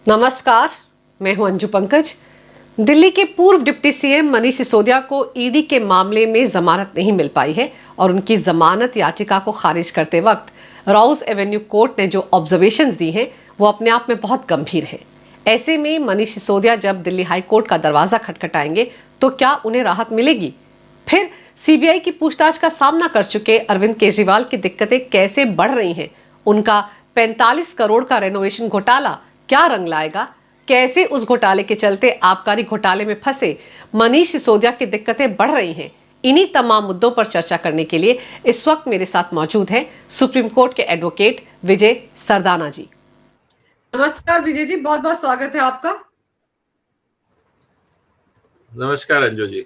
नमस्कार, मैं हूं अंजू पंकज। दिल्ली के पूर्व डिप्टी सीएम मनीष सिसोदिया को ईडी के मामले में जमानत नहीं मिल पाई है और उनकी जमानत याचिका को खारिज करते वक्त राउज एवेन्यू कोर्ट ने जो ऑब्जर्वेशंस दी हैं वो अपने आप में बहुत गंभीर है। ऐसे में मनीष सिसोदिया जब दिल्ली हाई कोर्ट का दरवाजा खटखटाएंगे तो क्या उन्हें राहत मिलेगी? फिर सीबीआई की पूछताछ का सामना कर चुके अरविंद केजरीवाल की दिक्कतें कैसे बढ़ रही हैं? उनका 45 करोड़ का रेनोवेशन घोटाला क्या रंग लाएगा? कैसे उस घोटाले के चलते आबकारी घोटाले में फंसे मनीष सिसोदिया की दिक्कतें बढ़ रही हैं? इन्हीं तमाम मुद्दों पर चर्चा करने के लिए इस वक्त मेरे साथ मौजूद हैं सुप्रीम कोर्ट के एडवोकेट विजय सरदाना जी। नमस्कार विजय जी, बहुत बहुत स्वागत है आपका। नमस्कार अंजू जी।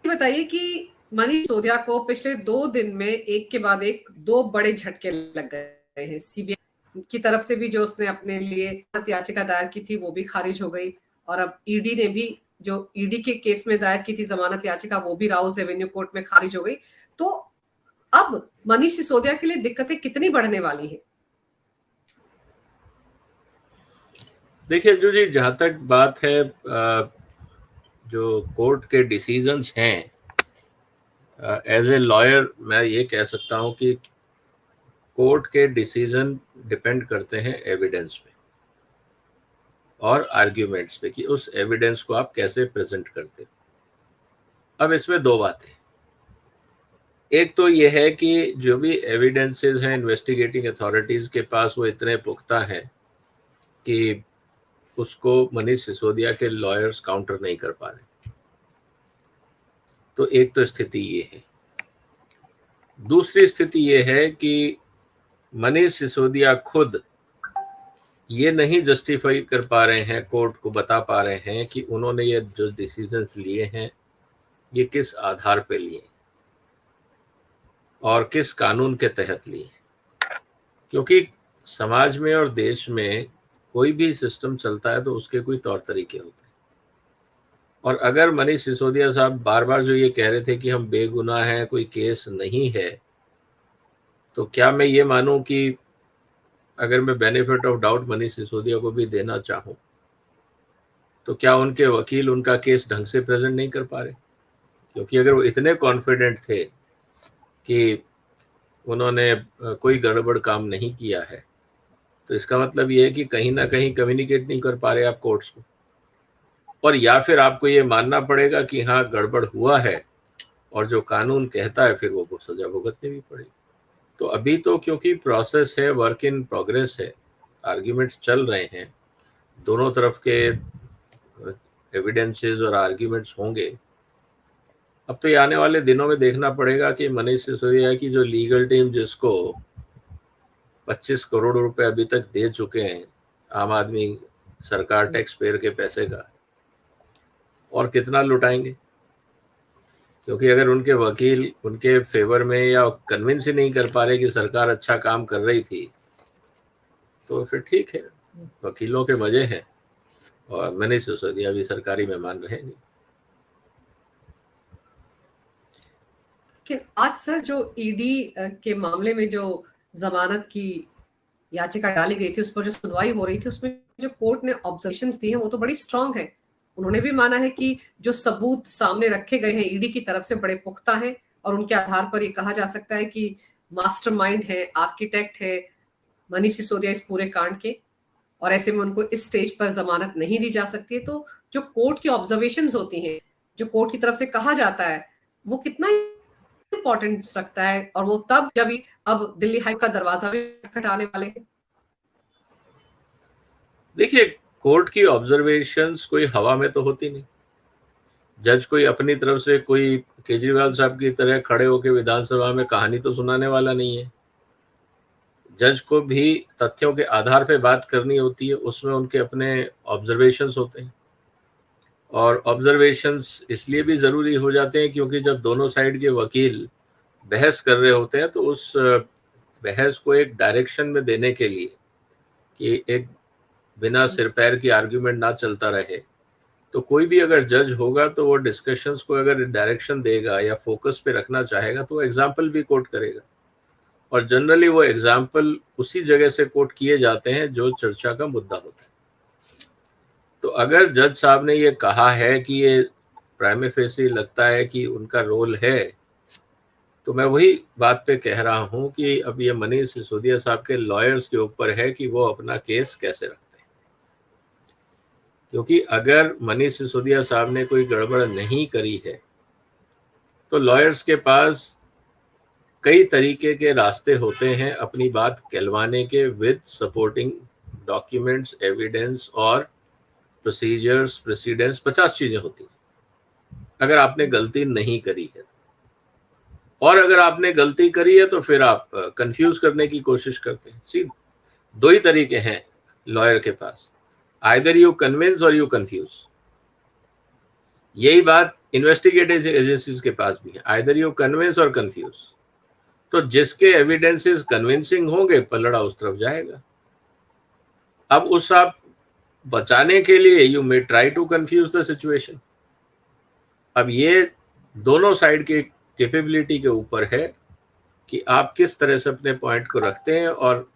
बताइए कि मनीष सिसोदिया को पिछले 2 दिन में एक के बाद एक 2 बड़े झटके लग गए हैं। सीबीआई की तरफ से भी जो उसने अपने लिए याचिका दायर की थी वो भी खारिज हो गई और अब ईडी ने भी जो ईडी के केस में दायर की थी जमानत याचिका वो भी राउज एवेन्यू कोर्ट में खारिज हो गई। तो अब मनीष सिसोदिया के लिए दिक्कतें कितनी बढ़ने वाली हैं? देखिए अंजू जी, जहां तक बात है जो कोर्ट के डिसीजंस हैं, एज ए लॉयर मैं ये कह सकता हूं कि कोर्ट के डिसीजन डिपेंड करते हैं एविडेंस पे और आर्ग्यूमेंट्स पे कि उस एविडेंस को आप कैसे प्रेजेंट करते हो। अब इसमें 2 बातें, एक तो ये है कि जो भी एविडेंसेस हैं इन्वेस्टिगेटिंग अथॉरिटीज के पास वो इतने पुख्ता हैं कि उसको मनीष सिसोदिया के लॉयर्स काउंटर नहीं कर पा रहे। तो एक तो स्थिति ये है। दूसरी स्थिति ये है कि मनीष सिसोदिया खुद ये नहीं जस्टिफाई कर पा रहे हैं, कोर्ट को बता पा रहे हैं कि उन्होंने ये जो डिसीजंस लिए हैं ये किस आधार पे लिए और किस कानून के तहत लिए। क्योंकि समाज में और देश में कोई भी सिस्टम चलता है तो उसके कोई तौर तरीके होते हैं। और अगर मनीष सिसोदिया साहब बार बार जो ये कह रहे थे कि हम बेगुनाह हैं, कोई केस नहीं है, तो क्या मैं ये मानूं कि अगर मैं benefit of doubt Manish Sisodia को भी देना चाहूं तो क्या उनके वकील उनका केस ढंग से प्रेजेंट नहीं कर पा रहे? क्योंकि अगर वो इतने कॉन्फिडेंट थे कि उन्होंने कोई गड़बड़ काम नहीं किया है तो इसका मतलब ये है कि कहीं ना कहीं कम्युनिकेट नहीं कर पा रहे आप कोर्ट्स को, और या फिर आपको ये मानना पड़ेगा कि हाँ गड़बड़ हुआ है और जो कानून कहता है फिर वो सजा भुगतनी भी पड़ेगी। तो अभी तो क्योंकि प्रोसेस है, वर्क इन प्रोग्रेस है, आर्ग्यूमेंट्स चल रहे हैं, दोनों तरफ के एविडेंसेस और आर्ग्यूमेंट्स होंगे। अब तो ये आने वाले दिनों में देखना पड़ेगा कि मनीष सिसोदिया की जो लीगल टीम जिसको 25 करोड़ रुपए अभी तक दे चुके हैं आम आदमी सरकार टैक्स पेयर के पैसे का, और कितना लुटाएंगे। क्योंकि अगर उनके वकील उनके फेवर में या कन्विंस ही नहीं कर पा रहे कि सरकार अच्छा काम कर रही थी तो फिर ठीक है, वकीलों के मजे हैं और मनीष सिसोदिया भी सरकारी मेहमान रहेंगे। कि आज सर जो ईडी के मामले में जो जमानत की याचिका डाली गई थी उस पर जो सुनवाई हो रही थी उसमें जो कोर्ट ने ऑब्जर्वेशंस दी हैं वो तो बड़ी स्ट्रांग है। उन्होंने भी माना है कि जो सबूत सामने रखे गए हैं ईडी की तरफ से बड़े पुख्ता हैं और उनके आधार पर ये कहा जा सकता है कि मास्टरमाइंड है, आर्किटेक्ट है मनीष सिसोदिया इस पूरे कांड के, और ऐसे में उनको इस स्टेज पर जमानत नहीं दी जा सकती है। तो जो कोर्ट की ऑब्जर्वेशंस होती हैं, जो कोर्ट की तरफ से कहा जाता है, वो कितना इंपॉर्टेंस रखता है, और वो तब जब अब दिल्ली हाई का दरवाजा भी खटखटाने वाले हैं। देखिए, कोर्ट की ऑब्जर्वेशंस कोई हवा में तो होती नहीं। जज कोई अपनी तरफ से कोई केजरीवाल साहब की तरह खड़े होकर विधानसभा में कहानी तो सुनाने वाला नहीं है। जज को भी तथ्यों के आधार पे बात करनी होती है, उसमें उनके अपने ऑब्जर्वेशंस होते हैं। और ऑब्जर्वेशंस इसलिए भी ज़रूरी हो जाते हैं क्योंकि जब दोनों साइड के वकील बहस कर रहे होते हैं तो उस बहस को एक डायरेक्शन में देने के लिए कि एक बिना सिर पैर की आर्ग्यूमेंट ना चलता रहे, तो कोई भी अगर जज होगा तो वो डिस्कशंस को अगर डायरेक्शन देगा या फोकस पे रखना चाहेगा तो वो एग्जाम्पल भी कोट करेगा। और जनरली वो एग्जाम्पल उसी जगह से कोट किए जाते हैं जो चर्चा का मुद्दा होता है। तो अगर जज साहब ने ये कहा है कि ये प्राइमे फेसी लगता है कि उनका रोल है, तो मैं वही बात पे कह रहा हूं कि अब ये मनीष सिसोदिया साहब के लॉयर्स के ऊपर है कि वो अपना केस कैसे रखते हैं। क्योंकि अगर मनीष सिसोदिया साहब ने कोई गड़बड़ नहीं करी है तो लॉयर्स के पास कई तरीके के रास्ते होते हैं अपनी बात कहलवाने के, विद सपोर्टिंग डॉक्यूमेंट्स, एविडेंस और प्रोसीजर्स, प्रेसिडेंस, 50 चीजें होती हैं अगर आपने गलती नहीं करी है। और अगर आपने गलती करी है तो फिर आप कंफ्यूज करने की कोशिश करते हैं। सी, दो ही तरीके हैं लॉयर के पास, आइदर यू कन्विंस और यू कंफ्यूज। यही बात इन्वेस्टिगेटिव एजेंसीज के पास भी है, आइदर यू कन्विंस और कंफ्यूज। तो जिसके एविडेंसेस कन्विंसिंग होंगे पलड़ा उस तरफ जाएगा। अब उस आप बचाने के लिए you may try to confuse the situation. अब ये दोनों साइड के कैपेबिलिटी के ऊपर है कि आप किस तरह से अपने पॉइंट को रखते हैं, और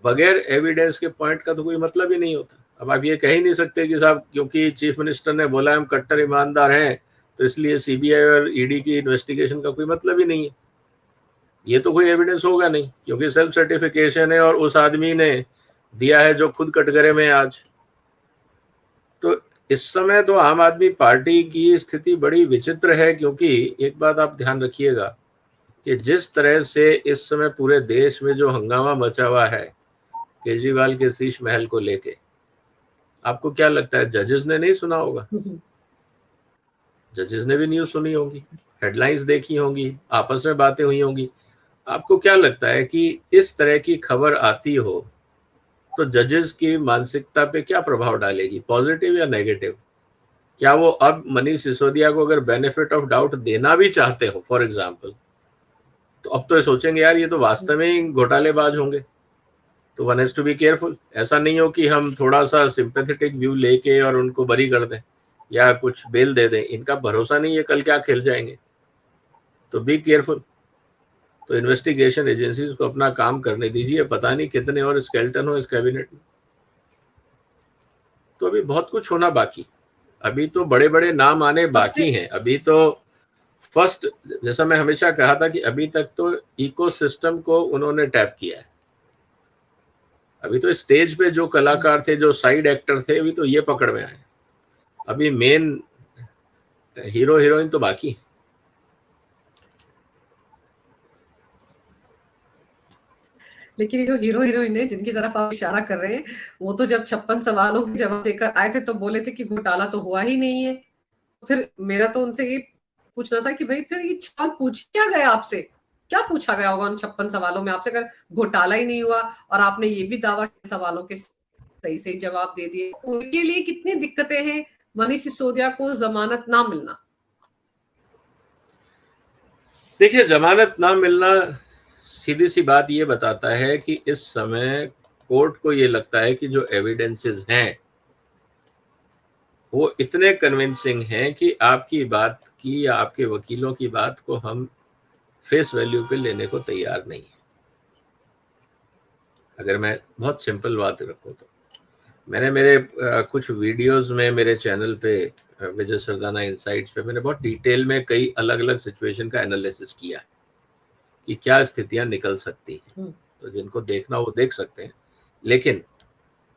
बगैर एविडेंस के पॉइंट का तो कोई मतलब ही नहीं होता। अब आप ये कह ही नहीं सकते कि साहब क्योंकि चीफ मिनिस्टर ने बोला हम कट्टर ईमानदार हैं तो इसलिए सीबीआई और ईडी की इन्वेस्टिगेशन का कोई मतलब ही नहीं है। ये तो कोई एविडेंस होगा नहीं, क्योंकि सेल्फ सर्टिफिकेशन है और उस आदमी ने दिया है जो खुद कटघरे में आज। तो इस समय तो आम आदमी पार्टी की स्थिति बड़ी विचित्र है, क्योंकि एक बात आप ध्यान रखिएगा कि जिस तरह से इस समय पूरे देश में जो हंगामा मचा हुआ है केजरीवाल के शीश महल को लेके, आपको क्या लगता है जजेस ने नहीं सुना होगा? जजेस ने भी न्यूज सुनी होगी, हेडलाइंस देखी होंगी, आपस में बातें हुई होंगी। आपको क्या लगता है कि इस तरह की खबर आती हो तो जजेस की मानसिकता पे क्या प्रभाव डालेगी, पॉजिटिव या नेगेटिव? क्या वो अब मनीष सिसोदिया को अगर बेनिफिट ऑफ डाउट देना भी चाहते हो फॉर एग्जांपल, तो अब तो ये सोचेंगे यार ये तो वास्तव में ही घोटालेबाज होंगे, तो one has to be careful. ऐसा नहीं हो कि हम थोड़ा सा सिंपैथेटिक व्यू लेके और उनको बरी कर दें या कुछ बेल दे दें। इनका भरोसा नहीं है कल क्या खेल जाएंगे, तो बी केयरफुल। तो इन्वेस्टिगेशन एजेंसीज को अपना काम करने दीजिए। पता नहीं कितने और स्केलेटन हो इस कैबिनेट में, तो अभी बहुत कुछ होना बाकी, अभी तो बड़े बड़े नाम आने बाकी हैं। अभी तो फर्स्ट, जैसा मैं हमेशा कहा था कि अभी तक तो इकोसिस्टम को उन्होंने टैप किया है। अभी तो स्टेज पे जो कलाकार थे, जो साइड एक्टर थे, अभी तो ये पकड़ में आए। अभी मेन हीरो हीरोइन तो बाकी है। लेकिन ये जो हीरो हीरोइन है जिनकी तरफ आप इशारा कर रहे हैं, वो तो जब 56 सवालों के जवाब देकर आए थे तो बोले थे कि घोटाला तो हुआ ही नहीं है। फिर मेरा तो उनसे ये पूछना था कि भाई फिर ये सवाल पूछ क्या गया आपसे, क्या पूछा गया होगा उन 56 सवालों में आपसे, अगर घोटाला ही नहीं हुआ और आपने ये भी दावा किया सवालों के सही सही जवाब दे दिए। उनके लिए कितनी दिक्कतें हैं मनीष सिसोदिया को जमानत ना मिलना? देखिए, जमानत ना मिलना सीधी सी बात ये बताता है कि इस समय कोर्ट को ये लगता है कि जो एविडेंसेस हैं वो इतने कन्विंसिंग हैं कि आपकी बात की या आपके वकीलों की बात को हम फेस वैल्यू पे लेने को तैयार नहीं है। अगर मैं बहुत सिंपल बात रखूं तो मैंने मेरे कुछ वीडियोस में मेरे चैनल पे विजय सरदाना इनसाइट्स पे मैंने बहुत डिटेल में कई अलग अलग सिचुएशन का एनालिसिस किया कि क्या स्थितियां निकल सकती हैं। तो जिनको देखना वो देख सकते हैं। लेकिन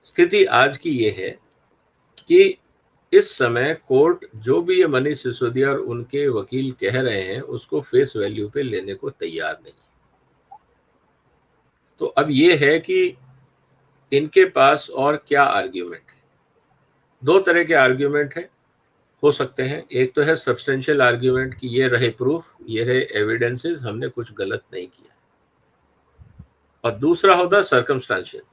स्थिति आज की ये है कि इस समय कोर्ट जो भी ये मनीष सिसोदिया और उनके वकील कह रहे हैं उसको फेस वैल्यू पे लेने को तैयार नहीं। तो अब ये है कि इनके पास और क्या आर्ग्यूमेंट है। दो तरह के आर्ग्यूमेंट है हो सकते हैं। एक तो है सब्सटेंशियल आर्ग्यूमेंट कि ये रहे प्रूफ, ये रहे एविडेंसेस, हमने कुछ गलत नहीं किया। और दूसरा होता सर्कमस्टांशियल,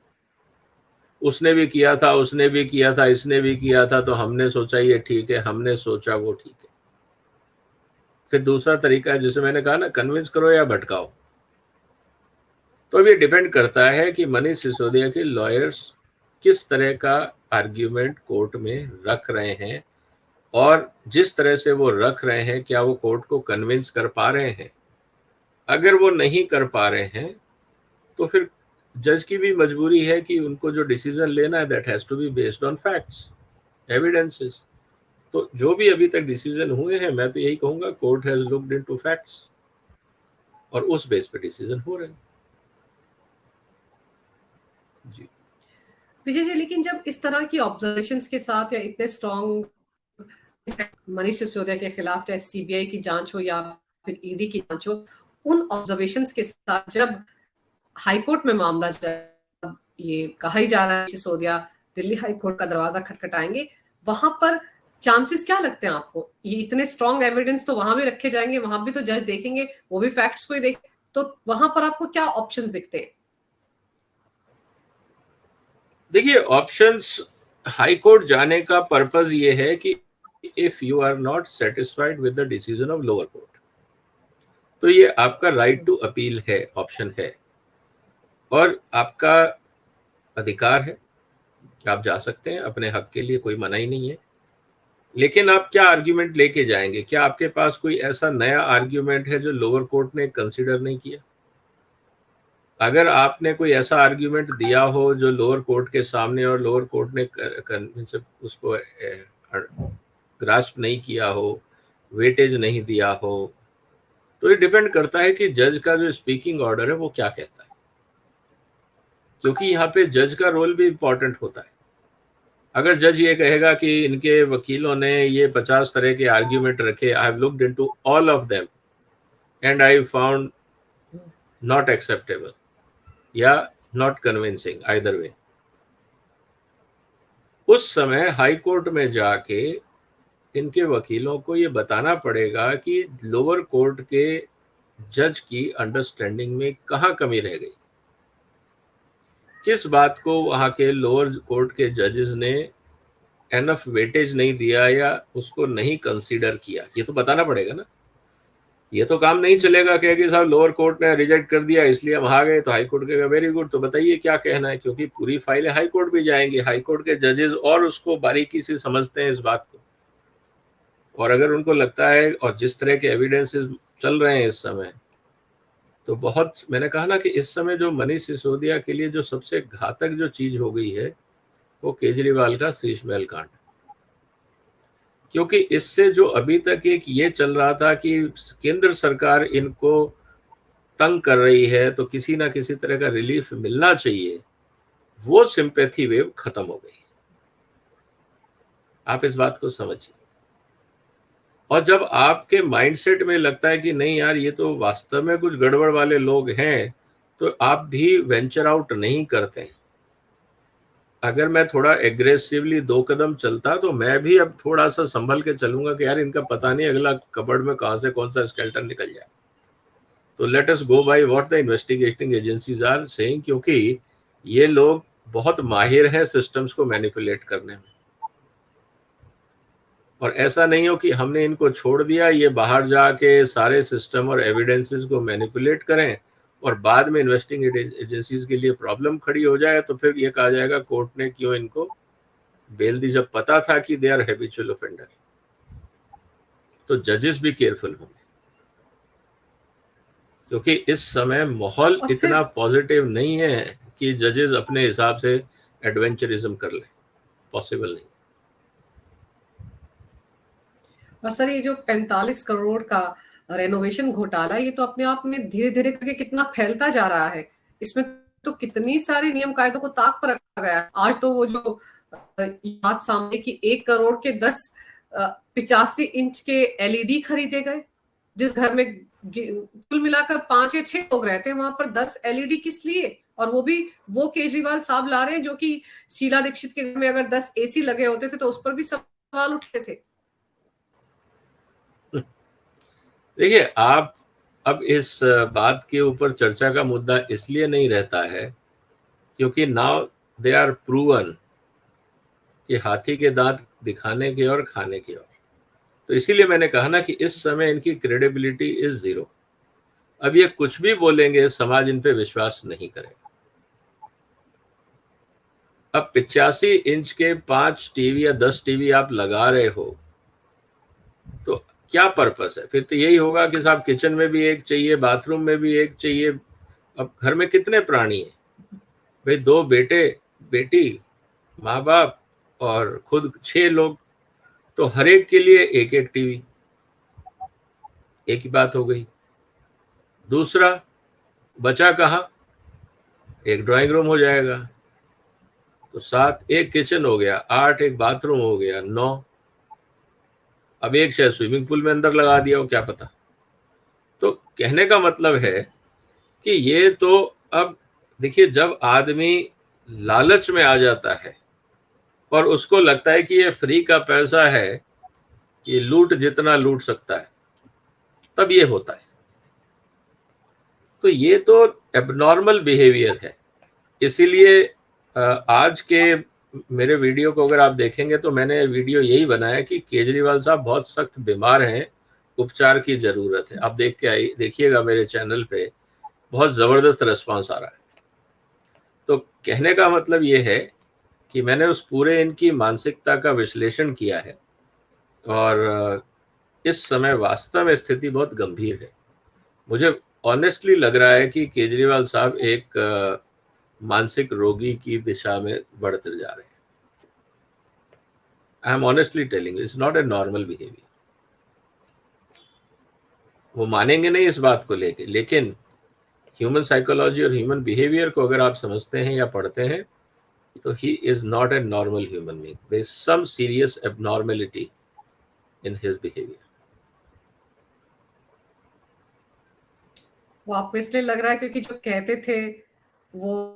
उसने भी किया था, उसने भी किया था, इसने भी किया था, तो हमने सोचा ये ठीक है, हमने सोचा वो ठीक है। फिर दूसरा तरीका है जिसे मैंने कहा ना, कन्विंस करो या भटकाओ। तो अब ये डिपेंड करता है कि मनीष सिसोदिया के लॉयर्स किस तरह का आर्ग्यूमेंट कोर्ट में रख रहे हैं, और जिस तरह से वो रख रहे हैं क्या वो कोर्ट को कन्विंस कर पा रहे हैं। अगर वो नहीं कर पा रहे हैं तो फिर जज की भी मजबूरी है कि उनको जो डिसीजन लेना है that has to be based on facts, evidences. तो जो भी अभी तक डिसीजन हुए हैं, मैं तो यही कहूंगा court has looked into facts और उस बेस पे डिसीजन हो रहे हैं। जी विजय जी, लेकिन जब इस तरह की ऑब्जर्वेशंस के साथ या इतने स्ट्रॉन्ग मनीष सिसोदिया के खिलाफ चाहे सीबीआई की जांच हो या फिर ईडी की जांच हो, उन ऑब्जर्वेशंस के साथ जब हाईकोर्ट में मामला जब ये कहा ही जा रहा है सिसोदिया दिल्ली हाईकोर्ट का दरवाजा खटखटाएंगे, वहां पर चांसेस क्या लगते हैं आपको? ये इतने स्ट्रॉन्ग एविडेंस तो वहां भी रखे जाएंगे, वहां भी तो जज देखेंगे, वो भी फैक्ट्स को ही देखेंगे, तो वहां पर आपको क्या ऑप्शंस दिखते हैं? देखिए, ऑप्शंस हाई कोर्ट जाने का पर्पस ये है कि if you are not satisfied with the decision of lower court, तो ये आपका राइट टू अपील है, ऑप्शन है, और आपका अधिकार है, आप जा सकते हैं अपने हक के लिए, कोई मनाही नहीं है। लेकिन आप क्या आर्ग्यूमेंट लेके जाएंगे? क्या आपके पास कोई ऐसा नया आर्ग्यूमेंट है जो लोअर कोर्ट ने कंसीडर नहीं किया? अगर आपने कोई ऐसा आर्ग्यूमेंट दिया हो जो लोअर कोर्ट के सामने और लोअर कोर्ट ने उसको ग्रास्प नहीं किया हो, वेटेज नहीं दिया हो, तो ये डिपेंड करता है कि जज का जो स्पीकिंग ऑर्डर है वो क्या कहता है, क्योंकि यहाँ पे जज का रोल भी इंपॉर्टेंट होता है। अगर जज ये कहेगा कि इनके वकीलों ने ये 50 तरह के आर्ग्यूमेंट रखे, I have looked into all of them and I found not acceptable या नॉट कन्विंसिंग, आइदर वे, उस समय हाई कोर्ट में जाके इनके वकीलों को ये बताना पड़ेगा कि लोअर कोर्ट के जज की अंडरस्टैंडिंग में कहाँ कमी रह गई, किस बात को वहां के लोअर कोर्ट के जजेस ने एनफ वेटेज नहीं दिया या उसको नहीं कंसीडर किया, ये तो बताना पड़ेगा ना। ये तो काम नहीं चलेगा कि साहब लोअर कोर्ट ने रिजेक्ट कर दिया इसलिए हम आ गए, तो हाई कोर्ट कहेगा वेरी गुड, तो बताइए क्या कहना है, क्योंकि पूरी फाइलें हाई कोर्ट भी जाएंगी, हाई कोर्ट के जजेस और उसको बारीकी से समझते हैं इस बात को, और अगर उनको लगता है, और जिस तरह के एविडेंसेस चल रहे हैं इस समय, तो बहुत, मैंने कहा ना कि इस समय जो मनीष सिसोदिया के लिए जो सबसे घातक जो चीज हो गई है वो केजरीवाल का शीश महल कांड, क्योंकि इससे जो अभी तक एक ये चल रहा था कि केंद्र सरकार इनको तंग कर रही है तो किसी ना किसी तरह का रिलीफ मिलना चाहिए, वो सिंपैथी वेव खत्म हो गई। आप इस बात को समझिए। और जब आपके माइंडसेट में लगता है कि नहीं यार ये तो वास्तव में कुछ गड़बड़ वाले लोग हैं, तो आप भी वेंचर आउट नहीं करते। अगर मैं थोड़ा एग्रेसिवली 2 कदम चलता तो मैं भी अब थोड़ा सा संभल के चलूंगा कि यार इनका पता नहीं अगला कबर्ड में कहां से कौन सा स्केल्टन निकल जाए। तो let us go by what the investigating agencies are saying, क्योंकि ये लोग बहुत माहिर हैं सिस्टम्स को मैनिपुलेट करने में। और ऐसा नहीं हो कि हमने इनको छोड़ दिया, ये बाहर जाके सारे सिस्टम और एविडेंसेस को मैनिपुलेट करें और बाद में इन्वेस्टिगेटिंग एजेंसीज के लिए प्रॉब्लम खड़ी हो जाए, तो फिर ये कहा जाएगा कोर्ट ने क्यों इनको बेल दी जब पता था कि दे आर हैबिचुअल ऑफेंडर। तो जजेस भी केयरफुल होंगे, क्योंकि इस समय माहौल इतना पॉजिटिव नहीं है कि जजेस अपने हिसाब से एडवेंचरिज्म कर लें, पॉसिबल नहीं। और सर, ये जो 45 करोड़ का रेनोवेशन घोटाला, ये तो अपने आप में धीरे धीरे करके कितना फैलता जा रहा है। इसमें तो कितनी सारी नियम कायदों को ताक पर रखा गया है। आज तो वो जो बात सामने की 1 करोड़ के 85 इंच के एलईडी खरीदे गए, जिस घर में कुल मिलाकर 5 या 6 लोग रहते हैं, वहां पर 10 एलईडी किस लिए? और वो भी वो केजरीवाल साहब ला रहे हैं जो कि शीला दीक्षित के घर में अगर 10 एसी लगे होते थे तो उस पर भी सवाल उठते थे। देखिए, आप अब इस बात के ऊपर चर्चा का मुद्दा इसलिए नहीं रहता है क्योंकि नाउ दे आर प्रूवन कि हाथी के दांत दिखाने के और खाने के और। तो इसीलिए मैंने कहा ना कि इस समय इनकी क्रेडिबिलिटी इज 0। अब ये कुछ भी बोलेंगे, समाज इन पे विश्वास नहीं करेगा। अब 85 इंच के 5 टीवी या 10 टीवी आप लगा रहे हो तो क्या पर्पस है? फिर तो यही होगा कि साहब किचन में भी एक चाहिए, बाथरूम में भी एक चाहिए, अब घर में कितने प्राणी हैं भाई? 2 बेटे बेटी, माँ बाप और खुद 6 लोग, तो हर एक के लिए एक एक टीवी। एक ही बात हो गई। दूसरा, बचा कहाँ? एक ड्राइंग रूम हो जाएगा, तो 7, एक किचन हो गया, 8 एक बाथरूम हो गया, 9। अब एक शायद स्विमिंग पूल में अंदर लगा दिया हो, क्या पता। तो कहने का मतलब है कि ये तो अब देखिए, जब आदमी लालच में आ जाता है और उसको लगता है कि ये फ्री का पैसा है, कि लूट जितना लूट सकता है, तब ये होता है। तो ये तो एबनॉर्मल बिहेवियर है। इसीलिए आज के मेरे वीडियो को अगर आप देखेंगे तो मैंने वीडियो यही बनाया कि केजरीवाल साहब बहुत सख्त बीमार हैं, उपचार की जरूरत है। आप देखिएगा मेरे चैनल पे बहुत जबरदस्त रिस्पांस आ रहा है। तो कहने का मतलब ये है कि मैंने उस पूरे इनकी मानसिकता का विश्लेषण किया है और इस समय वास्तव में स्थिति बहुत गंभीर है। मुझे ऑनेस्टली लग रहा है कि केजरीवाल साहब एक मानसिक रोगी की दिशा में बढ़ते जा रहे हैं। I am honestly telling, it's not a normal behaviour. वो मानेंगे नहीं इस बात को लेके, लेकिन ह्यूमन साइकोलॉजी और ह्यूमन बिहेवियर को अगर आप समझते हैं या पढ़ते हैं तो he is not a normal human being. There is some serious abnormality in his behaviour. वो आपको इसलिए लग रहा है क्योंकि जो कहते थे वो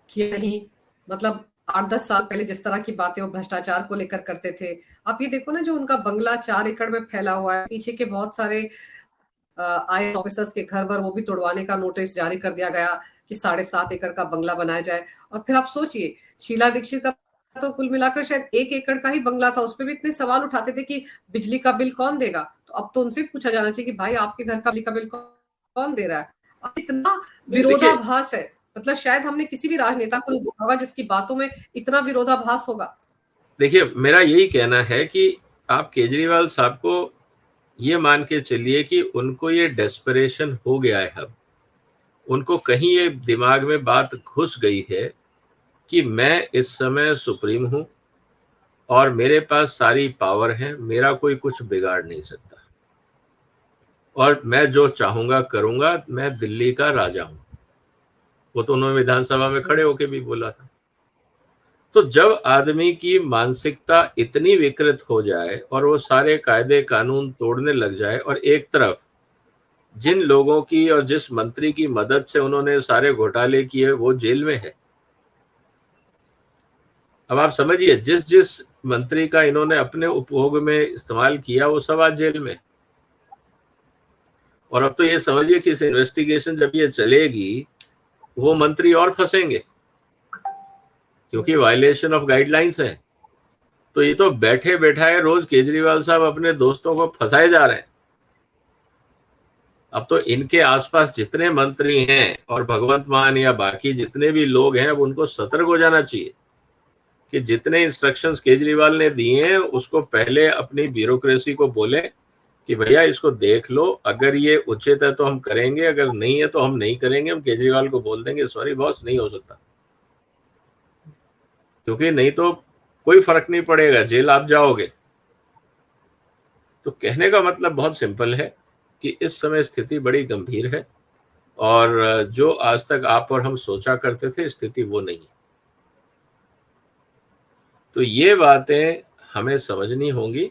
किया नहीं, मतलब 8-10 साल पहले जिस तरह की बातें वो भ्रष्टाचार को लेकर करते थे। आप ये देखो ना, जो उनका बंगला 4 एकड़ में फैला हुआ है, पीछे के बहुत सारे IAS ऑफिसर्स के घर पर वो भी तोड़वाने का नोटिस जारी कर दिया गया कि 7.5 एकड़ का बंगला बनाया जाए। और फिर आप सोचिए, शीला दीक्षित का तो कुल मिलाकर शायद 1 एकड़ का ही बंगला था, उसपे भी इतने सवाल उठाते थे कि बिजली का बिल कौन देगा। तो अब तो उनसे पूछा जाना चाहिए कि भाई आपके घर का बिजली का बिल कौन दे रहा है? अब इतना नहीं, देखिए विरोधाभास है, मतलब शायद हमने किसी भी राजनेता को नहीं देखा होगा जिसकी बातों में इतना विरोधाभास होगा। देखिए, मेरा यही कहना है कि आप केजरीवाल साहब को ये मान के चलिए कि उनको ये डेस्परेशन हो गया है। अब उनको कहीं ये दिमाग में बात घुस गई है कि मैं इस समय सुप्रीम हूं और मेरे पास सारी पावर है, मेरा कोई कुछ बिगाड़ नहीं सकता और मैं जो चाहूंगा करूंगा, मैं दिल्ली का राजा हूं। वो तो उन्होंने विधानसभा में खड़े होके भी बोला था। तो जब आदमी की मानसिकता इतनी विकृत हो जाए और वो सारे कायदे कानून तोड़ने लग जाए, और एक तरफ जिन लोगों की और जिस मंत्री की मदद से उन्होंने सारे घोटाले किए वो जेल में है। अब आप समझिए, जिस जिस मंत्री का इन्होंने अपने उपभोग में इस्तेमाल किया वो सब आज जेल में। और अब तो ये समझिए कि इस इन्वेस्टिगेशन जब ये चलेगी वो मंत्री और फंसेंगे, क्योंकि वायलेशन ऑफ गाइडलाइंस है। तो ये तो बैठे बैठाए रोज केजरीवाल साहब अपने दोस्तों को फंसाए जा रहे हैं। अब तो इनके आसपास जितने मंत्री हैं और भगवंत मान या बाकी जितने भी लोग हैं, अब उनको सतर्क हो जाना चाहिए कि जितने इंस्ट्रक्शंस केजरीवाल ने दिए हैं उसको पहले अपनी ब्यूरोक्रेसी को बोले कि भैया इसको देख लो, अगर ये उचित है तो हम करेंगे, अगर नहीं है तो हम नहीं करेंगे। हम केजरीवाल को बोल देंगे सॉरी बॉस, नहीं हो सकता, क्योंकि नहीं तो कोई फर्क नहीं पड़ेगा, जेल आप जाओगे। तो कहने का मतलब बहुत सिंपल है कि इस समय स्थिति बड़ी गंभीर है और जो आज तक आप और हम सोचा करते थे स्थिति वो नहीं है। तो ये बातें हमें समझनी होंगी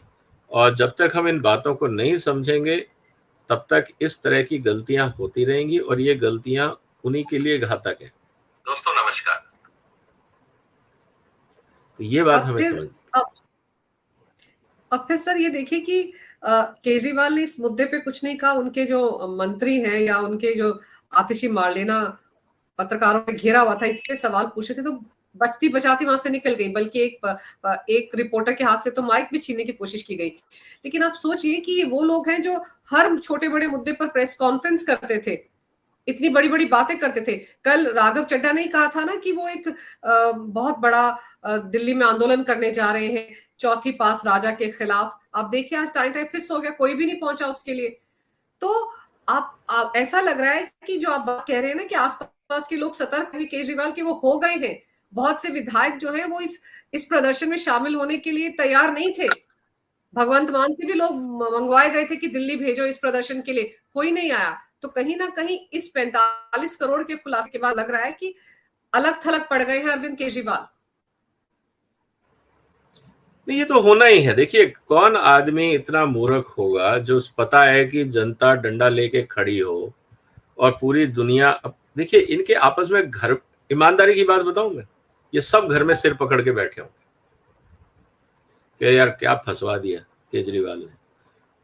और जब तक हम इन बातों को नहीं समझेंगे तब तक इस तरह की गलतियां होती रहेंगी और ये गलतियां उन्हीं के लिए घातक है। दोस्तों नमस्कार। तो ये बात हमें समझ। अब फिर सर ये देखिए कि केजरीवाल ने इस मुद्दे पे कुछ नहीं कहा, उनके जो मंत्री हैं या उनके जो आतिशी मार्लेना पत्रकारों ने घेरा हुआ था, इस पे सवाल पूछे थे तो बचती बचाती वहां से निकल गई, बल्कि एक रिपोर्टर के हाथ से तो माइक भी छीनने की कोशिश की गई। लेकिन आप सोचिए कि ये वो लोग हैं जो हर छोटे बड़े मुद्दे पर प्रेस कॉन्फ्रेंस करते थे, इतनी बड़ी बड़ी बातें करते थे। कल राघव चड्ढा ने कहा था ना कि वो एक बहुत बड़ा दिल्ली में आंदोलन करने जा रहे हैं चौथी पास राजा के खिलाफ। आप देखिए आज टाइम टाइम फिस हो गया, कोई भी नहीं पहुंचा उसके लिए। तो आप ऐसा लग रहा है कि जो आप बात कह रहे हैं ना कि आसपास के लोग सतर्क हैं केजरीवाल के, वो हो गए हैं। बहुत से विधायक जो हैं वो इस प्रदर्शन में शामिल होने के लिए तैयार नहीं थे। भगवंत मान से भी लोग मंगवाए गए थे कि दिल्ली भेजो इस प्रदर्शन के लिए, कोई नहीं आया। तो कहीं ना कहीं इस 45 करोड़ के खुलासे के बाद लग रहा है कि अलग थलग पड़ गए हैं अरविंद केजरीवाल। नहीं, ये तो होना ही है। देखिए, कौन आदमी इतना मूर्ख होगा जो पता है कि जनता डंडा लेके खड़ी हो और पूरी दुनिया। देखिए, इनके आपस में घर, ईमानदारी की बात बताऊं मैं, ये सब घर में सिर पकड़ के बैठे होंगे कि यार क्या फंसवा दिया केजरीवाल ने।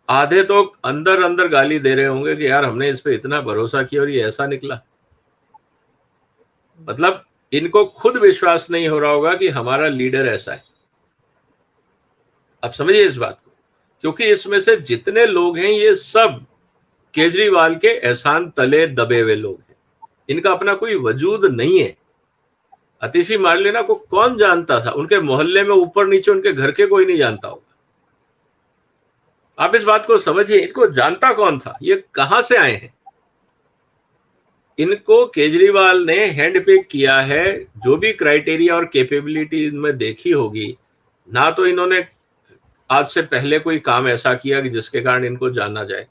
आधे तो अंदर अंदर गाली दे रहे होंगे कि यार हमने इस पे इतना भरोसा किया और ये ऐसा निकला। मतलब इनको खुद विश्वास नहीं हो रहा होगा कि हमारा लीडर ऐसा है। अब समझिए इस बात को, क्योंकि इसमें से जितने लोग हैं ये सब केजरीवाल के एहसान तले दबे हुए लोग हैं। इनका अपना कोई वजूद नहीं है। अतिशी मार्लेना को कौन जानता था? उनके मोहल्ले में ऊपर नीचे उनके घर के कोई नहीं जानता होगा। आप इस बात को समझिए, इनको जानता कौन था? ये कहां से आए हैं? इनको केजरीवाल ने हैंड पिक किया है। जो भी क्राइटेरिया और कैपेबिलिटी इनमें देखी होगी, ना तो इन्होंने आज से पहले कोई काम ऐसा किया कि जिसके कारण इनको जाना जाए।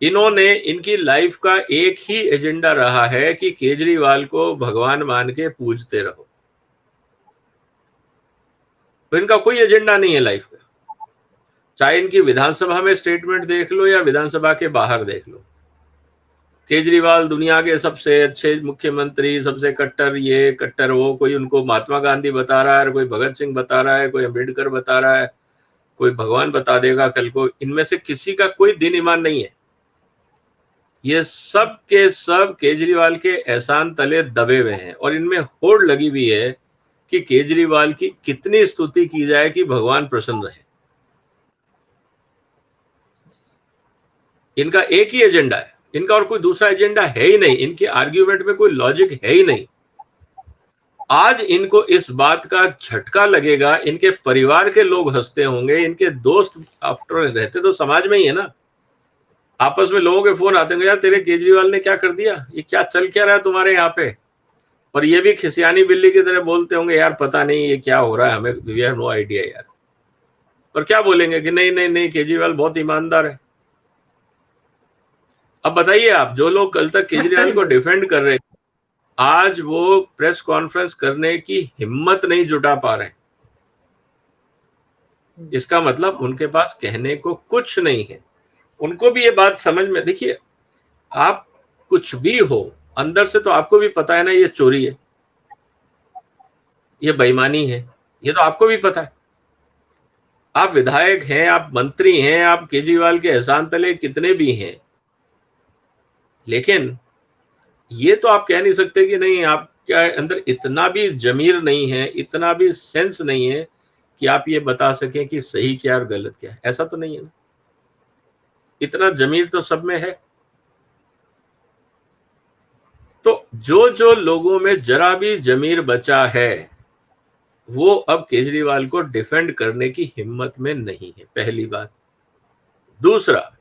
इन्होंने, इनकी लाइफ का एक ही एजेंडा रहा है कि केजरीवाल को भगवान मान के पूजते रहो। तो इनका कोई एजेंडा नहीं है लाइफ का। चाहे इनकी विधानसभा में स्टेटमेंट देख लो या विधानसभा के बाहर देख लो, केजरीवाल दुनिया के सबसे अच्छे मुख्यमंत्री, सबसे कट्टर ये कट्टर वो, कोई उनको महात्मा गांधी बता रहा है, कोई भगत सिंह बता रहा है, कोई अम्बेडकर बता रहा है, कोई भगवान बता देगा कल को। इनमें से किसी का कोई दिन ईमान नहीं है। ये सब के सब केजरीवाल के एहसान तले दबे हुए हैं और इनमें होड़ लगी हुई है कि केजरीवाल की कितनी स्तुति की जाए कि भगवान प्रसन्न रहे। इनका एक ही एजेंडा है, इनका और कोई दूसरा एजेंडा है ही नहीं। इनके आर्ग्यूमेंट में कोई लॉजिक है ही नहीं। आज इनको इस बात का झटका लगेगा, इनके परिवार के लोग हंसते होंगे, इनके दोस्त आफ्टर रहते तो समाज में ही है ना, आपस में लोगों के फोन आते होंगे, यार तेरे केजरीवाल ने क्या कर दिया, ये क्या चल क्या रहा है तुम्हारे यहाँ पे। और ये भी खिसियानी बिल्ली की तरह बोलते होंगे, यार पता नहीं ये क्या हो रहा है, हमें वी हैव नो आइडिया यार। और क्या बोलेंगे कि नहीं नहीं नहीं केजरीवाल बहुत ईमानदार है। अब बताइए आप, जो लोग कल तक केजरीवाल को डिफेंड कर रहे थे, आज वो प्रेस कॉन्फ्रेंस करने की हिम्मत नहीं जुटा पा रहे। इसका मतलब उनके पास कहने को कुछ नहीं है। उनको भी ये बात समझ में, देखिए आप कुछ भी हो अंदर से तो आपको भी पता है ना ये चोरी है, ये बेईमानी है, ये तो आपको भी पता है। आप विधायक हैं, आप मंत्री हैं, आप केजरीवाल के एहसान तले कितने भी हैं, लेकिन ये तो आप कह नहीं सकते कि नहीं आपके अंदर इतना भी जमीर नहीं है, इतना भी सेंस नहीं है कि आप ये बता सकें कि सही क्या और गलत क्या है। ऐसा तो नहीं है ना, इतना जमीर तो सब में है। तो जो जो लोगों में जरा भी जमीर बचा है वो अब केजरीवाल को डिफेंड करने की हिम्मत में नहीं है, पहली बात। दूसरा,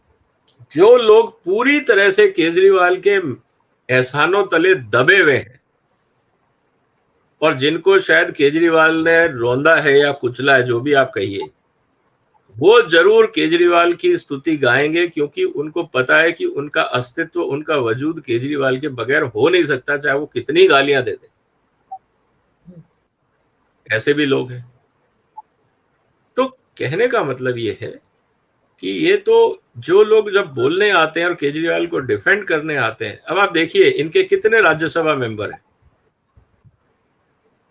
जो लोग पूरी तरह से केजरीवाल के एहसानों तले दबे हुए हैं और जिनको शायद केजरीवाल ने रोंदा है या कुचला है, जो भी आप कहिए, वो जरूर केजरीवाल की स्तुति गाएंगे, क्योंकि उनको पता है कि उनका अस्तित्व, उनका वजूद केजरीवाल के बगैर हो नहीं सकता, चाहे वो कितनी गालियां दे दे। ऐसे भी लोग हैं। तो कहने का मतलब ये है कि ये तो जो लोग जब बोलने आते हैं और केजरीवाल को डिफेंड करने आते हैं, अब आप देखिए इनके कितने राज्यसभा मेंबर हैं।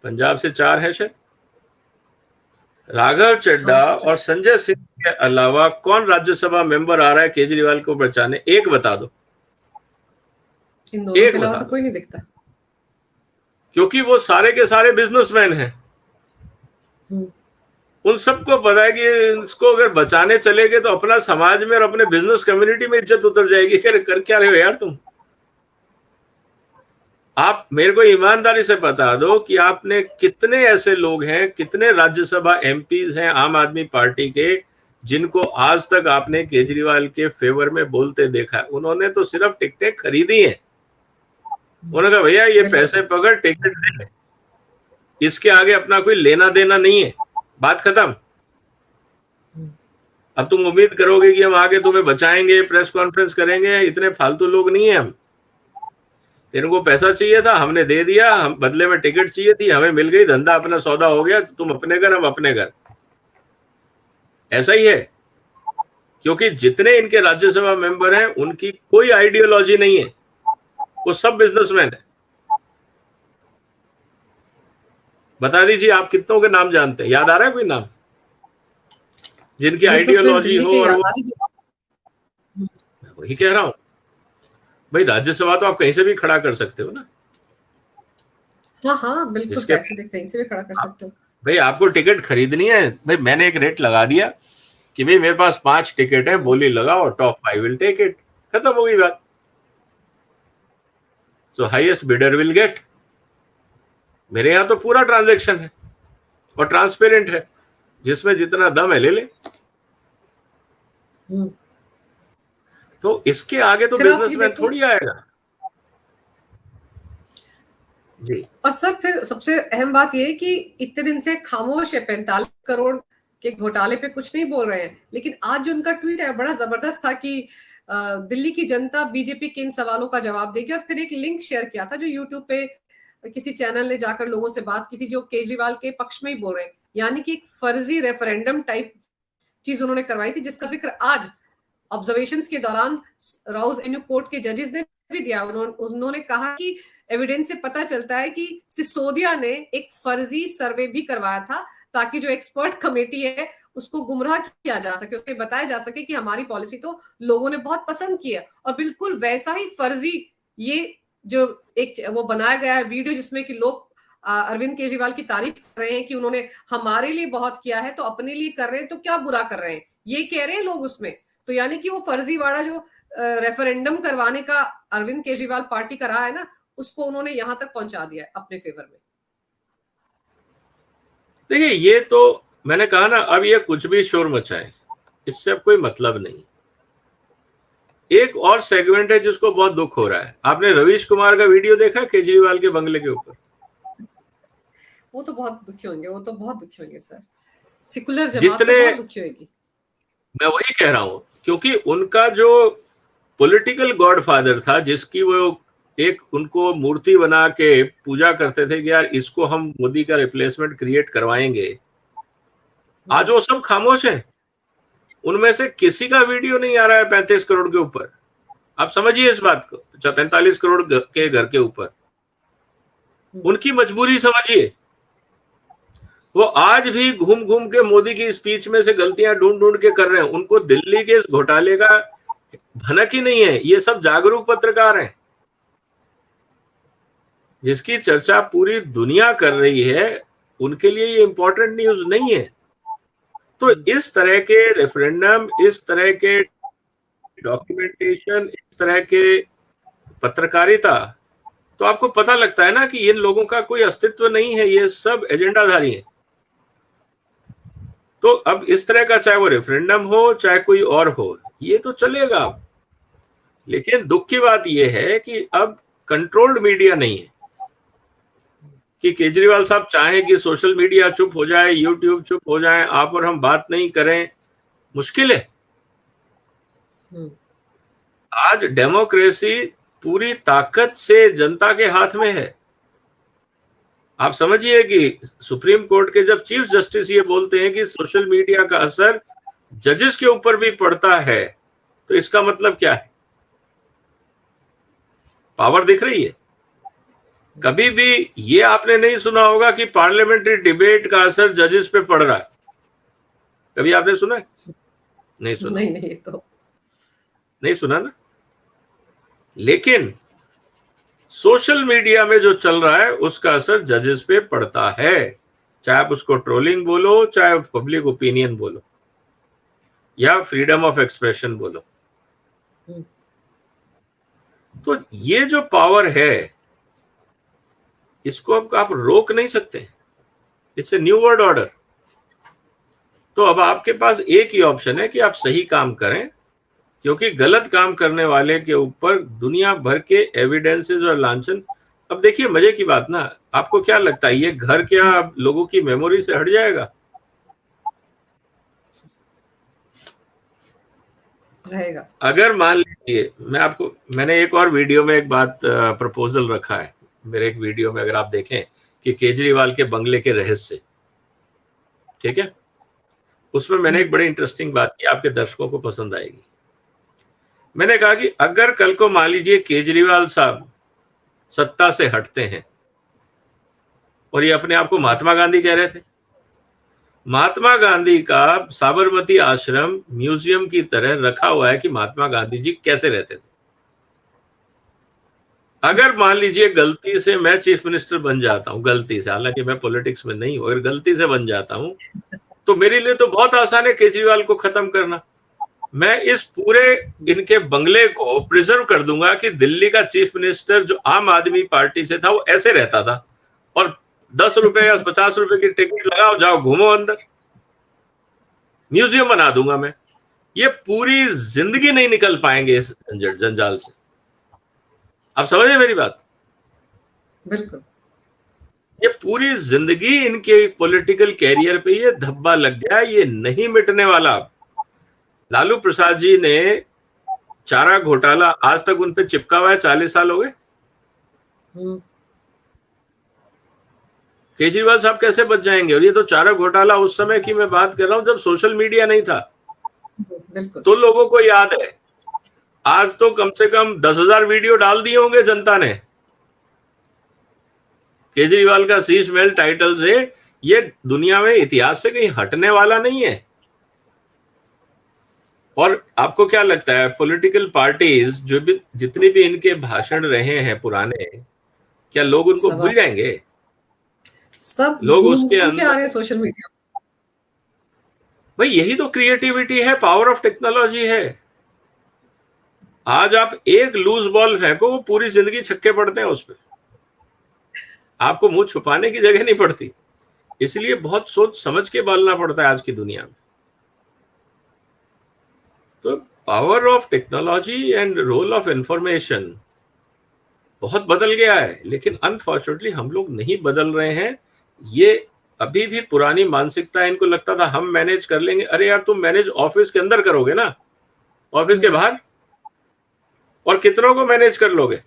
पंजाब से 4 है शायद। राघव चड्डा और संजय सिंह के अलावा कौन राज्यसभा मेंबर आ रहा है केजरीवाल को बचाने? एक बता दो। इन दोनों के अलावा तो कोई नहीं दिखता, क्योंकि वो सारे के सारे बिजनेसमैन हैं। उन सबको पता है कि इसको अगर बचाने चले गए तो अपना समाज में और अपने बिजनेस कम्युनिटी में इज्जत उतर जाएगी। कर क्या रहे हो यार तुम? आप मेरे को ईमानदारी से बता दो कि आपने कितने ऐसे लोग हैं, कितने राज्यसभा एमपीज हैं आम आदमी पार्टी के, जिनको आज तक आपने केजरीवाल के फेवर में बोलते देखा है, उन्होंने तो सिर्फ टिकटें खरीदी हैं। उन्होंने कहा भैया ये पैसे पकड़ टिकट दे, इसके आगे अपना कोई लेना देना नहीं है, बात खत्म। अब तुम उम्मीद करोगे कि हम आगे तुम्हें बचाएंगे, प्रेस कॉन्फ्रेंस करेंगे, इतने फालतू लोग नहीं है हम। तेरे को पैसा चाहिए था, हमने दे दिया, हम बदले में टिकट चाहिए थी, हमें मिल गई, धंधा अपना सौदा हो गया, तुम अपने घर, हम अपने घर। ऐसा ही है, क्योंकि जितने इनके राज्यसभा मेंबर हैं उनकी कोई आइडियोलॉजी नहीं है, वो सब बिजनेसमैन है। बता दीजिए आप कितनों के नाम जानते हैं, याद आ रहा है कोई नाम जिनकी आइडियोलॉजी हो? और वही कह रहा हूं भाई, राज्यसभा तो आप कहीं से भी खड़ा कर सकते हो ना। हाँ बिल्कुल, कहीं से भी खड़ा कर सकते हो भाई। आपको टिकट खरीदनी है भाई, मैंने एक रेट लगा दिया कि भाई मेरे पास 5 टिकट है, बोली लगाओ, टॉप 5 विल टेक इट, खत्म हो गई बात। सो हाईएस्ट बिडर विल गेट। मेरे यहां तो पूरा ट्रांजैक्शन है और ट्रांसपेरेंट है, जिसमें जितना दम है ले ले। तो इसके आगे तो बिजनेसमैन थोड़ी आएगा जी। और सर फिर सबसे अहम बात यह है कि इतने दिन से खामोश है, 45 करोड़ के घोटाले पे कुछ नहीं बोल रहे हैं, लेकिन आज जो उनका ट्वीट है बड़ा जबरदस्त था कि दिल्ली की जनता बीजेपी के इन सवालों का जवाब देगी। और फिर एक लिंक शेयर किया था जो यूट्यूब पे किसी चैनल ने जाकर लोगों से बात की थी जो केजरीवाल के पक्ष में ही बोल रहे हैं, यानी कि एक फर्जी रेफरेंडम टाइप चीज उन्होंने करवाई थी, जिसका जिक्र आज ऑब्जर्वेशंस के दौरान राउज एन्यू कोर्ट के जजेस ने भी दिया। उन्होंने कहा कि एविडेंस से पता चलता है कि सिसोदिया ने एक फर्जी सर्वे भी करवाया था ताकि जो एक्सपर्ट कमेटी है उसको गुमराह किया जा सके, उसके बताया जा सके कि हमारी पॉलिसी तो लोगों ने बहुत पसंद की है। और बिल्कुल वैसा ही फर्जी ये जो एक वो बनाया गया है वीडियो जिसमें कि लोग अरविंद केजरीवाल की तारीफ कर रहे हैं कि उन्होंने हमारे लिए बहुत किया है तो अपने लिए कर रहे हैं तो क्या बुरा कर रहे हैं, ये कह रहे हैं लोग उसमें। तो यानी कि वो फर्जीवाड़ा जो रेफरेंडम करवाने का अरविंद केजरीवाल पार्टी का रहा है ना, उसको उन्होंने यहां तक पहुंचा दिया है अपने फेवर में। देखिए ये तो मैंने कहा ना, अब ये कुछ भी शोर मचाए, इससे अब कोई मतलब नहीं। एक और सेगमेंट है जिसको बहुत दुख हो रहा है। आपने रवीश कुमार का वीडियो देखा केजरीवाल के बंगले के ऊपर? वो तो बहुत दुखी होंगे, वो तो बहुत दुखी होंगे सर, सेकुलर जमात तो बहुत दुखी होगी। मैं वही कह रहा हूं, क्योंकि उनका जो पॉलिटिकल गॉडफादर था, जिसकी वो एक उनको मूर्ति बना के पूजा करते थे कि यार इसको हम मोदी का रिप्लेसमेंट क्रिएट करवाएंगे, आज वो सब खामोश हैं। उनमें से किसी का वीडियो नहीं आ रहा है 35 करोड़ के ऊपर। आप समझिए इस बात को, 45 करोड़ के घर के ऊपर। उनकी मजबूरी समझिए। वो आज भी घूम घूम के मोदी की स्पीच में से गलतियां ढूंढ ढूंढ के कर रहे हैं। उनको दिल्ली के इस घोटाले का भनक ही नहीं है। ये सब जागरूक पत्रकार हैं जिसकी चर्चा पूरी दुनिया कर रही है, उनके लिए ये इंपॉर्टेंट न्यूज नहीं है। तो इस तरह के रेफरेंडम, इस तरह के डॉक्यूमेंटेशन, इस तरह के पत्रकारिता, तो आपको पता लगता है ना कि इन लोगों का कोई अस्तित्व नहीं है, ये सब एजेंडाधारी हैं। तो अब इस तरह का, चाहे वो रेफरेंडम हो चाहे कोई और हो, ये तो चलेगा। लेकिन दुख की बात यह है कि अब कंट्रोल्ड मीडिया नहीं है कि केजरीवाल साहब चाहें कि सोशल मीडिया चुप हो जाए, यूट्यूब चुप हो जाए, आप और हम बात नहीं करें, मुश्किल है। आज डेमोक्रेसी पूरी ताकत से जनता के हाथ में है। आप समझिए कि सुप्रीम कोर्ट के जब चीफ जस्टिस ये बोलते हैं कि सोशल मीडिया का असर जजेस के ऊपर भी पड़ता है, तो इसका मतलब क्या है? पावर दिख रही है। कभी भी ये आपने नहीं सुना होगा कि पार्लियामेंट्री डिबेट का असर जजेस पे पड़ रहा है। कभी आपने सुना है? नहीं सुना। नहीं तो नहीं सुना ना। लेकिन सोशल मीडिया में जो चल रहा है उसका असर जजेस पे पड़ता है, चाहे आप उसको ट्रोलिंग बोलो, चाहे पब्लिक ओपिनियन बोलो, या फ्रीडम ऑफ एक्सप्रेशन बोलो। तो ये जो पावर है, इसको अब आप रोक नहीं सकते। It's a new world order. तो अब आपके पास एक ही ऑप्शन है कि आप सही काम करें, क्योंकि गलत काम करने वाले के ऊपर दुनिया भर के एविडेंसेस और लांछन। अब देखिए मजे की बात ना, आपको क्या लगता है ये घर क्या लोगों की मेमोरी से हट जाएगा? रहेगा। अगर मान लीजिए, मैंने एक और वीडियो में एक बात प्रपोजल रखा है मेरे एक वीडियो में, अगर आप देखें कि केजरीवाल के बंगले के रहस्य, ठीक है, उसमें मैंने एक बड़ी इंटरेस्टिंग बात की, आपके दर्शकों को पसंद आएगी। मैंने कहा कि अगर कल को मान लीजिए केजरीवाल साहब सत्ता से हटते हैं, और ये अपने आप को महात्मा गांधी कह रहे थे, महात्मा गांधी का साबरमती आश्रम म्यूजियम की तरह रखा हुआ है कि महात्मा गांधी जी कैसे रहते थे। अगर मान लीजिए गलती से मैं चीफ मिनिस्टर बन जाता हूं, गलती से, हालांकि मैं पॉलिटिक्स में नहीं हूं, अगर गलती से बन जाता हूं तो मेरे लिए तो बहुत आसान है केजरीवाल को खत्म करना। मैं इस पूरे इनके बंगले को प्रिजर्व कर दूंगा कि दिल्ली का चीफ मिनिस्टर जो आम आदमी पार्टी से था वो ऐसे रहता था, और 10 रुपए या 50 रुपए की टिकट लगाओ, जाओ घूमो अंदर, म्यूजियम बना दूंगा मैं। ये पूरी जिंदगी नहीं निकल पाएंगे इस जंजाल से। आप समझे मेरी बात? बिल्कुल। ये पूरी जिंदगी इनके पॉलिटिकल कैरियर पे ये धब्बा लग गया, ये नहीं मिटने वाला। लालू प्रसाद जी ने चारा घोटाला आज तक उन पे चिपका हुआ है, 40 साल हो गए। केजरीवाल साहब कैसे बच जाएंगे? और ये तो चारा घोटाला उस समय की मैं बात कर रहा हूं जब सोशल मीडिया नहीं था, तो लोगों को याद है। आज तो कम से कम 10,000 वीडियो डाल दिए होंगे जनता ने केजरीवाल का शीश महल टाइटल से। ये दुनिया में इतिहास से कहीं हटने वाला नहीं है। और आपको क्या लगता है पॉलिटिकल पार्टीज जो भी जितने भी इनके भाषण रहे हैं पुराने, क्या लोग उनको भूल जाएंगे? सब लोग उसके अंदर आ रहे हैं सोशल मीडिया। भाई यही तो क्रिएटिविटी है, पावर ऑफ टेक्नोलॉजी है। आज आप एक लूज बॉल फेंको, वो पूरी जिंदगी छक्के पड़ते हैं उस पर, आपको मुंह छुपाने की जगह नहीं पड़ती। इसलिए बहुत सोच समझ के बोलना पड़ता है आज की दुनिया में। तो power of technology and role of information बहुत बदल गया है, लेकिन अनफॉर्चुनेटली हम लोग नहीं बदल रहे हैं। ये अभी भी पुरानी मानसिकता है। इनको लगता था हम मैनेज कर लेंगे। अरे यार, तुम मैनेज ऑफिस के अंदर करोगे ना, ऑफिस के बाहर और कितनों को मैनेज कर लोगे?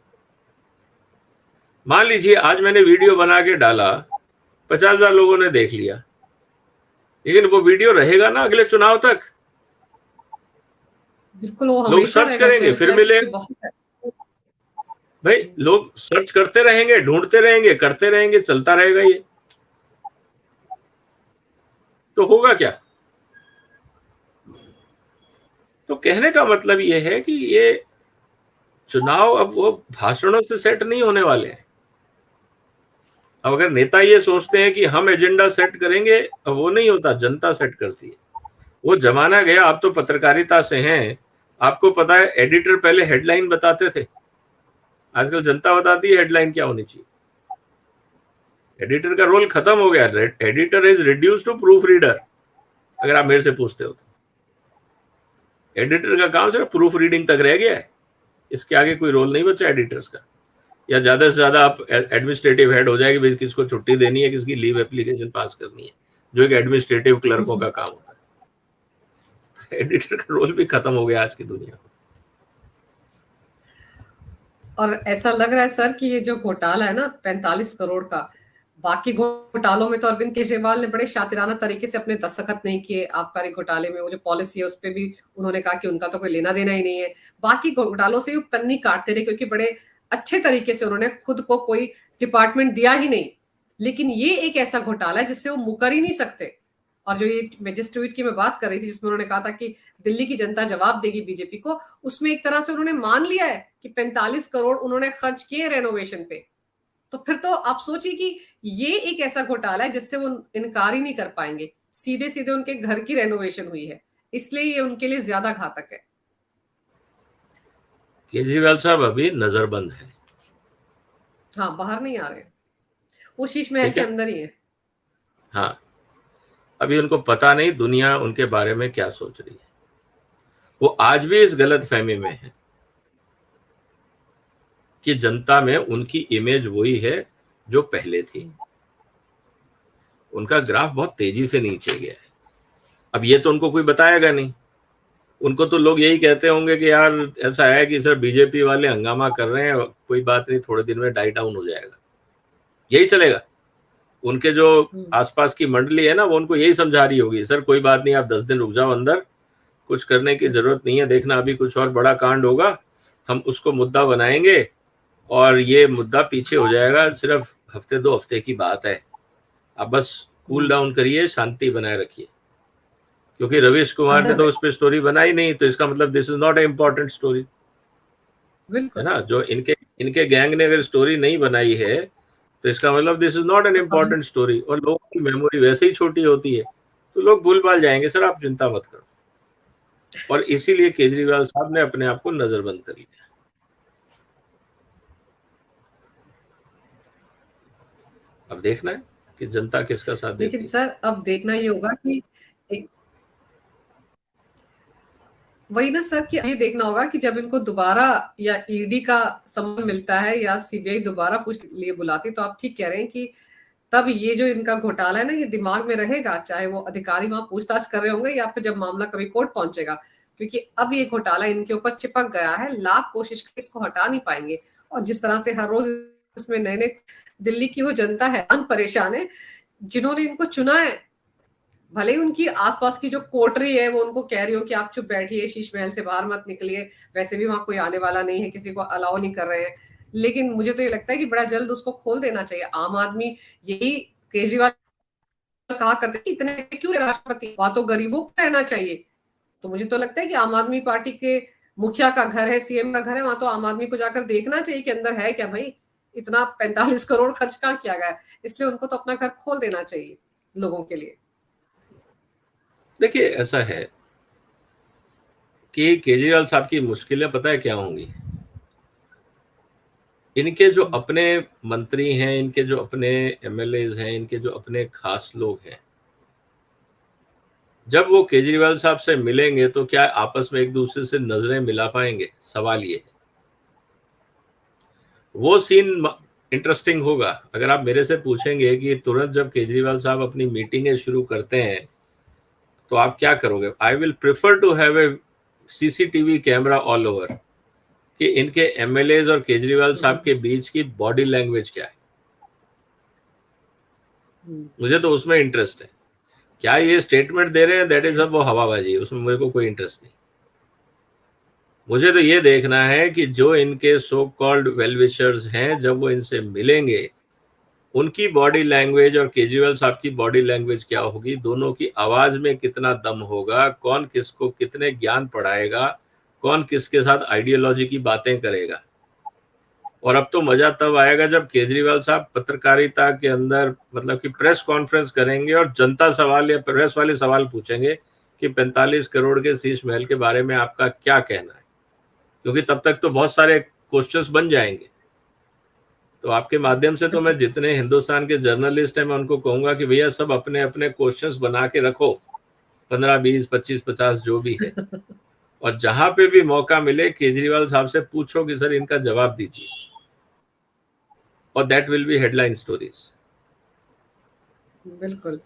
मान लीजिए आज मैंने वीडियो बना के डाला, 50,000 लोगों ने देख लिया, लेकिन वो वीडियो रहेगा ना अगले चुनाव तक? बिल्कुल, वो लोग सर्च करेंगे, फिर मिले भाई, लोग सर्च करते रहेंगे, ढूंढते रहेंगे, करते रहेंगे, चलता रहेगा ये। तो होगा क्या? तो कहने का मतलब ये है कि ये चुनाव अब वो भाषणों से सेट नहीं होने वाले हैं। अब अगर नेता ये सोचते हैं कि हम एजेंडा सेट करेंगे, अब वो नहीं होता, जनता सेट करती है। वो जमाना गया। आप तो पत्रकारिता से हैं, आपको पता है एडिटर पहले हेडलाइन बताते थे, आजकल जनता बताती है हेडलाइन क्या होनी चाहिए। एडिटर का रोल खत्म हो गया। Editor is reduced to proof reader. अगर आप मेरे से पूछते हो तो एडिटर का काम सिर्फ प्रूफ रीडिंग तक रह गया है, इसके आगे कोई रोल नहीं बचा एडिटर्स का। या ज्यादा से ज्यादा आप एडमिनिस्ट्रेटिव हेड हो जाएगी, किसको छुट्टी देनी है, किसकी लीव एप्लीकेशन पास करनी है, जो एक एडमिनिस्ट्रेटिव क्लर्कों का काम होता है। एडिटर का रोल भी खत्म हो गया आज की दुनिया में। और ऐसा लग रहा है सर कि ये जो घोटाला है ना 45 करोड़ का, बाकी घोटालों में तो अरविंद केजरीवाल ने बड़े शातिराना तरीके से अपने दस्तखत नहीं किए। आबकारी घोटाले में वो जो पॉलिसी है उस पर भी उन्होंने कहा कि उनका तो कोई लेना देना ही नहीं है। बाकी घोटालों से वो कन्नी काटते रहे, क्योंकि बड़े अच्छे तरीके से उन्होंने खुद को कोई डिपार्टमेंट दिया ही नहीं। लेकिन ये एक ऐसा घोटाला है जिससे वो मुकर ही नहीं सकते। और जो ये मैं जिस ट्वीट की मैं बात कर रही थी, जिसमें उन्होंने कहा था कि दिल्ली की जनता जवाब देगी बीजेपी को, उसमें एक तरह से उन्होंने मान लिया है कि 45 करोड़ उन्होंने खर्च किए रेनोवेशन पे। तो फिर तो आप सोचिए कि ये एक ऐसा घोटाला है जिससे वो इनकार ही नहीं कर पाएंगे। सीधे सीधे उनके घर की रेनोवेशन हुई है, इसलिए ये उनके लिए ज्यादा घातक है। केजरीवाल साहब अभी नजरबंद है। हाँ, बाहर नहीं आ रहे, वो शीश महल के अंदर ही है। हाँ, अभी उनको पता नहीं दुनिया उनके बारे में क्या सोच रही है। वो आज भी इस गलत फहमी में है कि जनता में उनकी इमेज वही है जो पहले थी। उनका ग्राफ बहुत तेजी से नीचे गया है। अब ये तो उनको कोई बताएगा नहीं। उनको तो लोग यही कहते होंगे कि यार ऐसा है कि सर बीजेपी वाले हंगामा कर रहे हैं, कोई बात नहीं, थोड़े दिन में डाई डाउन हो जाएगा, यही चलेगा। उनके जो आसपास की मंडली है ना, वो उनको यही समझा रही होगी, सर कोई बात नहीं, आप 10 दिन रुक जाओ अंदर, कुछ करने की जरूरत नहीं है, देखना अभी कुछ और बड़ा कांड होगा, हम उसको मुद्दा बनाएंगे और ये मुद्दा पीछे हो जाएगा, सिर्फ हफ्ते 2 हफ्ते की बात है, आप बस कूल डाउन करिए, शांति बनाए रखिए। क्योंकि रवीश कुमार ने तो उस पर स्टोरी बनाई नहीं, तो इसका मतलब this is not A important story, है ना। जो इनके गैंग ने अगर स्टोरी नहीं बनाई है तो इसका मतलब this is not an important story. और लोगों की मेमोरी वैसे ही छोटी होती है, तो लोग भूल भाल जाएंगे, सर आप चिंता मत करो। और इसीलिए केजरीवाल साहब ने अपने आप को नजरबंद कर लिया। अब देखना है कि जनता किसका साथ देती है। लेकिन सर अब देखना ये होगा कि एक वही ना सर, कि ये देखना होगा कि जब इनको दोबारा या ईडी का समन मिलता है या सीबीआई दोबारा पूछ लिए बुलाती, तो आप ठीक कह रहे हैं कि तब ये जो इनका घोटाला है ना, ये दिमाग में रहेगा, चाहे वो अधिकारी वहां पूछताछ कर रहे होंगे या फिर जब मामला कभी कोर्ट पहुंचेगा, क्योंकि अब ये घोटाला इनके ऊपर चिपक गया है, लाख कोशिश करके इसको हटा नहीं पाएंगे। और जिस तरह से हर रोज इसमें नए नए, दिल्ली की वो जनता है परेशान है जिन्होंने इनको चुना है, भले ही उनकी आसपास की जो कोटरी है वो उनको कह रही हो कि आप चुप बैठिए, शीश महल से बाहर मत निकलिए, वैसे भी वहां कोई आने वाला नहीं है, किसी को अलाउ नहीं कर रहे हैं। लेकिन मुझे तो ये लगता है कि बड़ा जल्द उसको खोल देना चाहिए। आम आदमी, यही केजरीवाल कहा करते कि इतने क्यों राष्ट्रपति, वहां तो गरीबों को रहना चाहिए। तो मुझे तो लगता है कि आम आदमी पार्टी के मुखिया का घर है, सीएम का घर है, वहां तो आम आदमी को जाकर देखना चाहिए कि अंदर है क्या भाई, इतना 45 करोड़ खर्च कहाँ किया गया। इसलिए उनको तो अपना घर खोल देना चाहिए लोगों के लिए। देखिए ऐसा है कि केजरीवाल साहब की मुश्किलें पता है क्या होंगी। इनके जो अपने मंत्री हैं, इनके जो अपने एमएलएज हैं, इनके जो अपने खास लोग हैं, जब वो केजरीवाल साहब से मिलेंगे तो क्या आपस में एक दूसरे से नजरें मिला पाएंगे, सवाल ये है। वो सीन इंटरेस्टिंग होगा। अगर आप मेरे से पूछेंगे कि तुरंत जब केजरीवाल साहब अपनी मीटिंगें शुरू करते हैं तो आप क्या करोगे, I will prefer to have a CCTV camera all over, कि इनके एमएलएज और केजरीवाल साहब के बीच की बॉडी लैंग्वेज क्या है। मुझे तो उसमें इंटरेस्ट है। क्या ये स्टेटमेंट दे रहे हैं, दैट इज सब वो हवाबाजी, उसमें मेरे को कोई इंटरेस्ट नहीं। मुझे तो ये देखना है कि जो इनके सो कॉल्ड वेलविशर्स हैं, जब वो इनसे मिलेंगे, उनकी बॉडी लैंग्वेज और केजरीवाल साहब की बॉडी लैंग्वेज क्या होगी, दोनों की आवाज में कितना दम होगा, कौन किसको कितने ज्ञान पढ़ाएगा, कौन किसके साथ आइडियोलॉजी की बातें करेगा। और अब तो मजा तब आएगा जब केजरीवाल साहब पत्रकारिता के अंदर, मतलब कि प्रेस कॉन्फ्रेंस करेंगे और जनता सवाल या प्रेस वाले सवाल पूछेंगे कि 45 करोड़ के शीश महल के बारे में आपका क्या कहना है, क्योंकि तब तक तो बहुत सारे क्वेश्चंस बन जाएंगे। तो आपके माध्यम से तो मैं जितने हिंदुस्तान के जर्नलिस्ट हैं, मैं उनको कहूंगा कि भैया सब अपने अपने क्वेश्चंस बना के रखो, 15, 20, 25, 50 जो भी है, और जहां पे भी मौका मिले केजरीवाल साहब से पूछो कि सर इनका जवाब दीजिए, और that will be headline stories. बिल्कुल।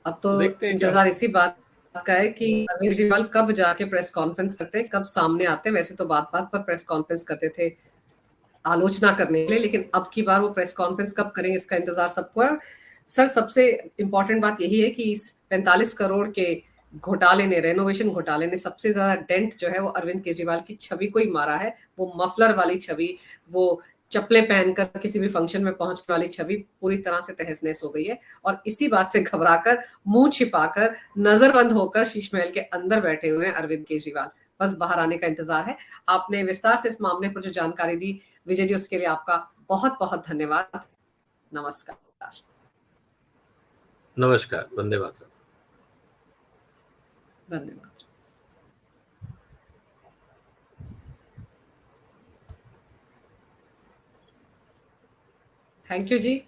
अब तो देखते हैं क्या इंतजार इसी बात का है कि केजरीवाल कब जाके प्रेस कॉन्फ्रेंस करते हैं, कब सामने आते हैं। वैसे तो बात बात पर प्रेस कॉन्फ्रेंस करते थे आलोचना करने के लिए, लेकिन अब की बार वो प्रेस कॉन्फ्रेंस कब करेंगे इसका इंतजार सबको है। सर सबसे इंपॉर्टेंट बात यही है कि इस 45 करोड़ के घोटाले ने, रेनोवेशन घोटाले ने सबसे ज्यादा डेंट जो है वो अरविंद केजरीवाल की छवि को ही मारा है। वो मफलर वाली छवि, वो चप्पलें पहनकर किसी भी फंक्शन में पहुंचने वाली छवि पूरी तरह से तहस नहस हो गई है। और इसी बात से घबराकर, मुंह छिपाकर, नजरबंद होकर शीश महल के अंदर बैठे हुए हैं अरविंद केजरीवाल। बस बाहर आने का इंतजार है। आपने विस्तार से इस मामले पर जो जानकारी दी विजय जी, उसके लिए आपका बहुत बहुत धन्यवाद। नमस्कार। नमस्कार, वंदे मातरम। धन्यवाद। Thank you ji.